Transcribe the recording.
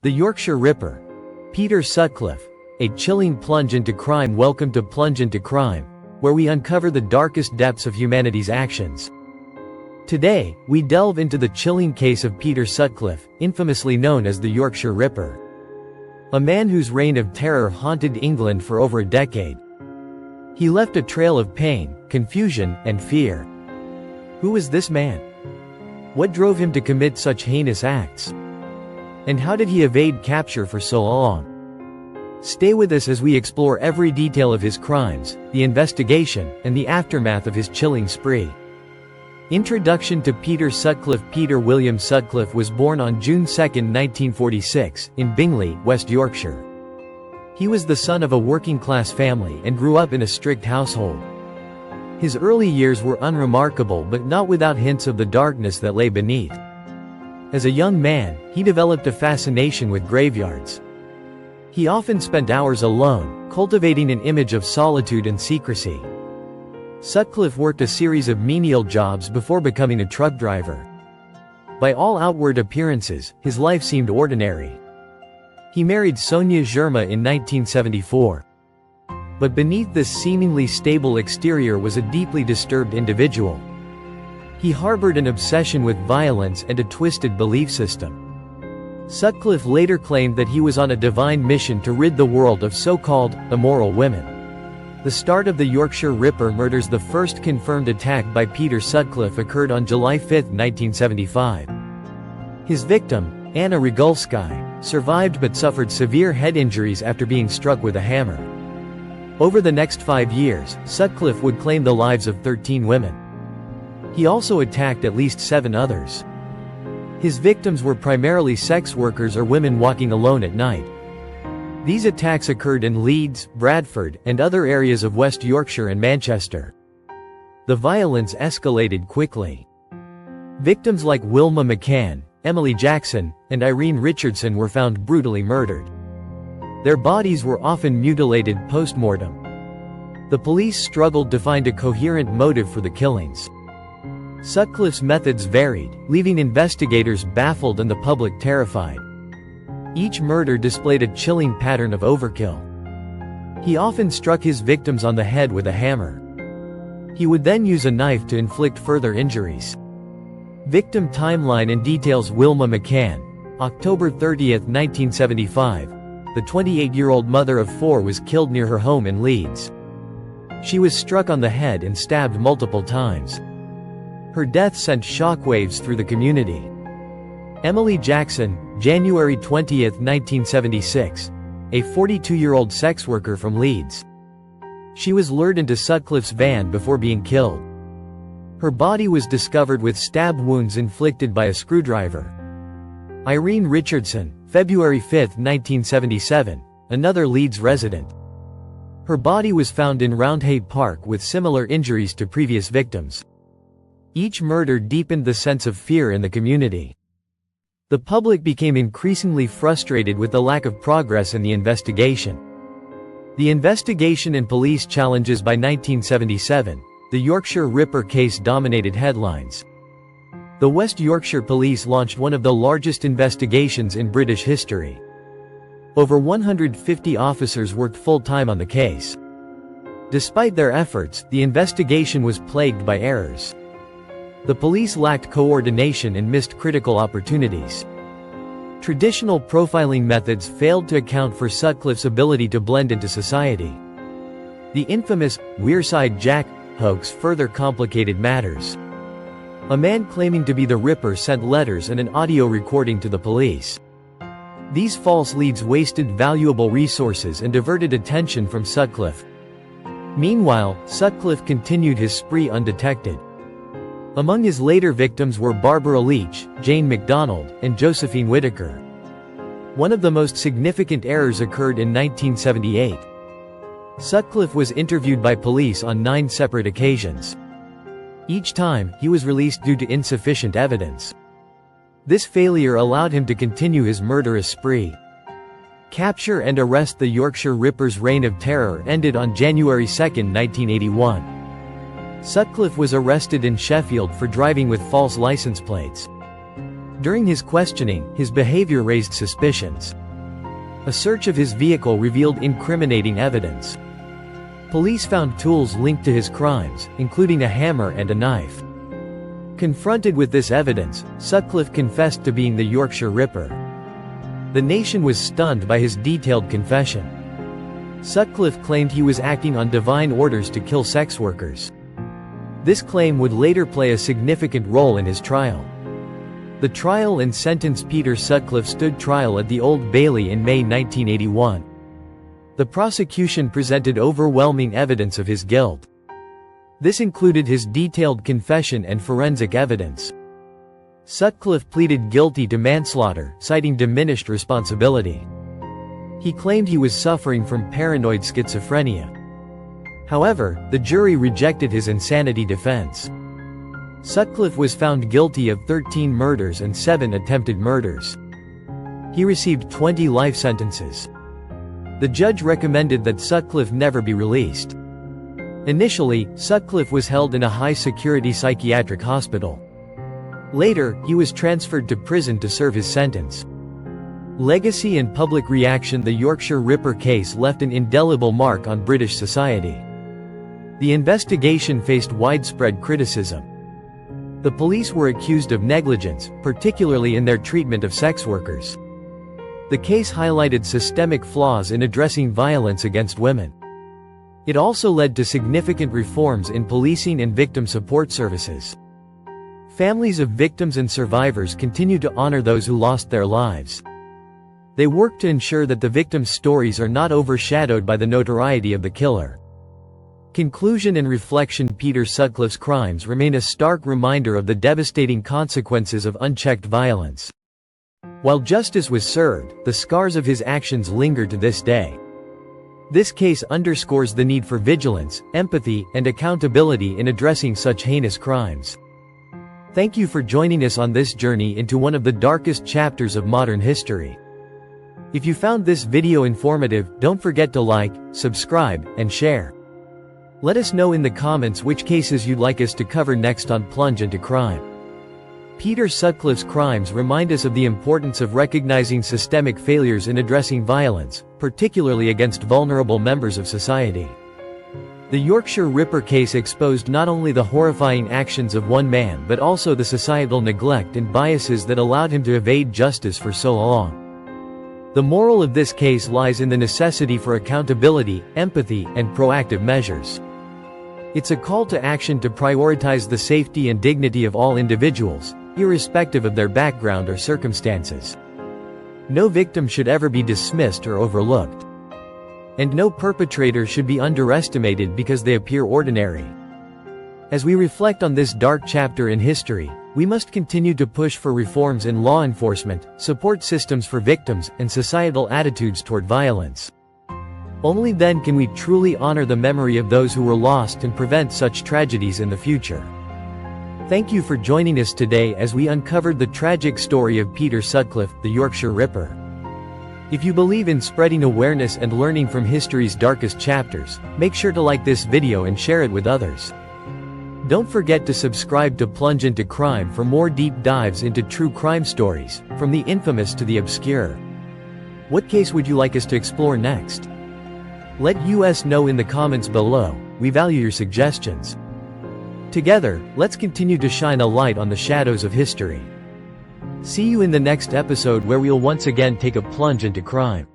The Yorkshire Ripper. Peter Sutcliffe. A chilling plunge into crime. Welcome to Plunge into Crime, where we uncover the darkest depths of humanity's actions. Today, we delve into the chilling case of Peter Sutcliffe, infamously known as the Yorkshire Ripper. A man whose reign of terror haunted England for over a decade. He left a trail of pain, confusion, and fear. Who was this man? What drove him to commit such heinous acts? And how did he evade capture for so long? Stay with us as we explore every detail of his crimes, the investigation, and the aftermath of his chilling spree. Introduction to Peter Sutcliffe. Peter William Sutcliffe was born on June 2, 1946, in Bingley, West Yorkshire. He was the son of a working-class family and grew up in a strict household. His early years were unremarkable but not without hints of the darkness that lay beneath. As a young man, he developed a fascination with graveyards. He often spent hours alone, cultivating an image of solitude and secrecy. Sutcliffe worked a series of menial jobs before becoming a truck driver. By all outward appearances, his life seemed ordinary. He married Sonia Germa in 1974. But beneath this seemingly stable exterior was a deeply disturbed individual. He harbored an obsession with violence and a twisted belief system. Sutcliffe later claimed that he was on a divine mission to rid the world of so-called immoral women. The start of the Yorkshire Ripper murders. The first confirmed attack by Peter Sutcliffe occurred on July 5, 1975. His victim, Anna Regulski, survived but suffered severe head injuries after being struck with a hammer. Over the next 5 years, Sutcliffe would claim the lives of 13 women. He also attacked at least 7 others. His victims were primarily sex workers or women walking alone at night. These attacks occurred in Leeds, Bradford, and other areas of West Yorkshire and Manchester. The violence escalated quickly. Victims like Wilma McCann, Emily Jackson, and Irene Richardson were found brutally murdered. Their bodies were often mutilated post-mortem. The police struggled to find a coherent motive for the killings. Sutcliffe's methods varied, leaving investigators baffled and the public terrified. Each murder displayed a chilling pattern of overkill. He often struck his victims on the head with a hammer. He would then use a knife to inflict further injuries. Victim timeline and details. Wilma McCann. October 30, 1975. The 28-year-old mother of 4 was killed near her home in Leeds. She was struck on the head and stabbed multiple times. Her death sent shockwaves through the community. Emily Jackson, January 20, 1976. A 42-year-old sex worker from Leeds. She was lured into Sutcliffe's van before being killed. Her body was discovered with stab wounds inflicted by a screwdriver. Irene Richardson, February 5, 1977. Another Leeds resident. Her body was found in Roundhay Park with similar injuries to previous victims. Each murder deepened the sense of fear in the community. The public became increasingly frustrated with the lack of progress in the investigation. The investigation and police challenges. By 1977, the Yorkshire Ripper case dominated headlines. The West Yorkshire Police launched one of the largest investigations in British history. Over 150 officers worked full-time on the case. Despite their efforts, the investigation was plagued by errors. The police lacked coordination and missed critical opportunities. Traditional profiling methods failed to account for Sutcliffe's ability to blend into society. The infamous Wearside Jack hoax further complicated matters. A man claiming to be the Ripper sent letters and an audio recording to the police. These false leads wasted valuable resources and diverted attention from Sutcliffe. Meanwhile, Sutcliffe continued his spree undetected. Among his later victims were Barbara Leach, Jane MacDonald, and Josephine Whittaker. One of the most significant errors occurred in 1978. Sutcliffe was interviewed by police on 9 separate occasions. Each time, he was released due to insufficient evidence. This failure allowed him to continue his murderous spree. Capture and arrest. The Yorkshire Ripper's reign of terror ended on January 2, 1981. Sutcliffe was arrested in Sheffield for driving with false license plates. During his questioning, his behavior raised suspicions. A search of his vehicle revealed incriminating evidence. Police found tools linked to his crimes, including a hammer and a knife. Confronted with this evidence, Sutcliffe confessed to being the Yorkshire Ripper. The nation was stunned by his detailed confession. Sutcliffe claimed he was acting on divine orders to kill sex workers. This claim would later play a significant role in his trial. The trial and sentence. Peter Sutcliffe stood trial at the Old Bailey in May 1981. The prosecution presented overwhelming evidence of his guilt. This included his detailed confession and forensic evidence. Sutcliffe pleaded guilty to manslaughter, citing diminished responsibility. He claimed he was suffering from paranoid schizophrenia. However, the jury rejected his insanity defense. Sutcliffe was found guilty of 13 murders and 7 attempted murders. He received 20 life sentences. The judge recommended that Sutcliffe never be released. Initially, Sutcliffe was held in a high-security psychiatric hospital. Later, he was transferred to prison to serve his sentence. Legacy and public reaction. The Yorkshire Ripper case left an indelible mark on British society. The investigation faced widespread criticism. The police were accused of negligence, particularly in their treatment of sex workers. The case highlighted systemic flaws in addressing violence against women. It also led to significant reforms in policing and victim support services. Families of victims and survivors continue to honor those who lost their lives. They work to ensure that the victims' stories are not overshadowed by the notoriety of the killer. Conclusion and reflection. Peter Sutcliffe's crimes remain a stark reminder of the devastating consequences of unchecked violence. While justice was served, the scars of his actions linger to this day. This case underscores the need for vigilance, empathy, and accountability in addressing such heinous crimes. Thank you for joining us on this journey into one of the darkest chapters of modern history. If you found this video informative, don't forget to like, subscribe, and share. Let us know in the comments which cases you'd like us to cover next on Plunge into Crime. Peter Sutcliffe's crimes remind us of the importance of recognizing systemic failures in addressing violence, particularly against vulnerable members of society. The Yorkshire Ripper case exposed not only the horrifying actions of one man but also the societal neglect and biases that allowed him to evade justice for so long. The moral of this case lies in the necessity for accountability, empathy, and proactive measures. It's a call to action to prioritize the safety and dignity of all individuals, irrespective of their background or circumstances. No victim should ever be dismissed or overlooked. And no perpetrator should be underestimated because they appear ordinary. As we reflect on this dark chapter in history, we must continue to push for reforms in law enforcement, support systems for victims, and societal attitudes toward violence. Only then can we truly honor the memory of those who were lost and prevent such tragedies in the future. Thank you for joining us today as we uncovered the tragic story of Peter Sutcliffe, the Yorkshire Ripper. If you believe in spreading awareness and learning from history's darkest chapters, make sure to like this video and share it with others. Don't forget to subscribe to Plunge into Crime for more deep dives into true crime stories, from the infamous to the obscure. What case would you like us to explore next? Let us know in the comments below. We value your suggestions. Together, let's continue to shine a light on the shadows of history. See you in the next episode where we'll once again take a plunge into crime.